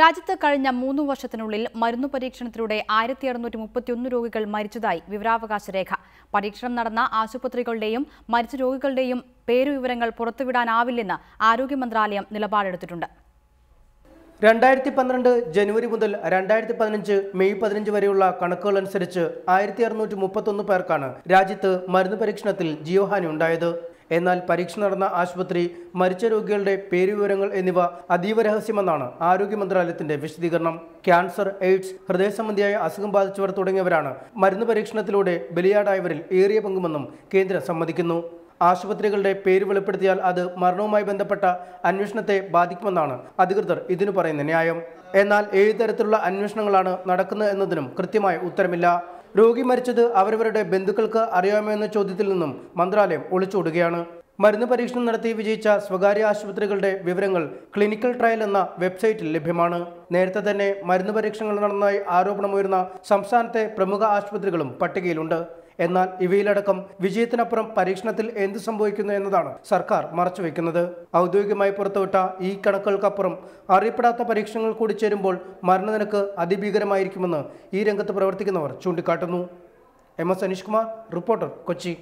രാജ്യത്ത് കഴിഞ്ഞ 3 വർഷത്തിനുള്ളിൽ മരുന്നു പരീക്ഷണത്തിലൂടെ 1631 രോഗികൾ മരിച്ചതായി വിവരാവകാശ രേഖ. പരീക്ഷണം നടന്ന ആശുപത്രികളുടെയും മരിച്ച രോഗികളുടെയും പേരുവിവരങ്ങൾ പുറത്തുവിടാനാവില്ലെന്ന് ആരോഗ്യ മന്ത്രാലയം നിലപാടെടുത്തിട്ടുണ്ട്. 2012 ജനുവരി മുതൽ 2015 മെയ് 15 വരെയുള്ള കണക്കുകൾ അനുസരിച്ച് 1631 പേർക്കാണ് രാജ്യത്ത് മരുന്ന് പരീക്ഷണത്തിൽ ജീവഹാനി ഉണ്ടായത്. എന്നാൽ പരീക്ഷണം നടന്ന ആശുപത്രി, മരിച്ച രോഗികളുടെ പേരുവിവരങ്ങൾ എന്നിവ അതീവ രഹസ്യമെന്നാണ് ആരോഗ്യ മന്ത്രാലയത്തിന്റെ വിശദീകരണം. ക്യാൻസർ, എയ്ഡ്സ്, ഹൃദയ സംബന്ധിയായ അസുഖം ബാധിച്ചവർ തുടങ്ങിയവരാണ് മരുന്ന് പരീക്ഷണത്തിലൂടെ ബലിയാടായവരിൽ ഏറിയ പങ്കുമെന്നും കേന്ദ്രം സമ്മതിക്കുന്നു. ആശുപത്രികളുടെ പേര് വെളിപ്പെടുത്തിയാൽ അത് മരണവുമായി ബന്ധപ്പെട്ട അന്വേഷണത്തെ ബാധിക്കുമെന്നാണ് അധികൃതർ ഇതിനു പറയുന്ന ന്യായം. എന്നാൽ ഏത് തരത്തിലുള്ള അന്വേഷണങ്ങളാണ് നടക്കുന്നത് എന്നതിനും കൃത്യമായ ഉത്തരമില്ല. രോഗി മരിച്ചത് അവരവരുടെ ബന്ധുക്കൾക്ക് അറിയാമോ എന്ന ചോദ്യത്തിൽ നിന്നും മന്ത്രാലയം ഒളിച്ചോടുകയാണ്. മരുന്ന് പരീക്ഷണം നടത്തി വിജയിച്ച സ്വകാര്യ ആശുപത്രികളുടെ വിവരങ്ങൾ ക്ലിനിക്കൽ ട്രയൽ എന്ന വെബ്സൈറ്റിൽ ലഭ്യമാണ്. നേരത്തെ തന്നെ മരുന്ന് പരീക്ഷണങ്ങൾ നടന്നതായി ആരോപണമുയർന്ന സംസ്ഥാനത്തെ പ്രമുഖ ആശുപത്രികളും പട്ടികയിലുണ്ട്. എന്നാൽ ഇവയിലടക്കം വിജയത്തിനപ്പുറം പരീക്ഷണത്തിൽ എന്ത് സംഭവിക്കുന്നു എന്നതാണ് സർക്കാർ മറച്ചുവെക്കുന്നത്. ഔദ്യോഗികമായി പുറത്തുവിട്ട ഈ കണക്കുകൾക്കപ്പുറം അറിയപ്പെടാത്ത പരീക്ഷണങ്ങൾ കൂടി ചേരുമ്പോൾ മരണനിരക്ക് അതിഭീകരമായിരിക്കുമെന്ന് ഈ രംഗത്ത് പ്രവർത്തിക്കുന്നവർ ചൂണ്ടിക്കാട്ടുന്നു. MS Aneesh Kumar, reporter, Kochi.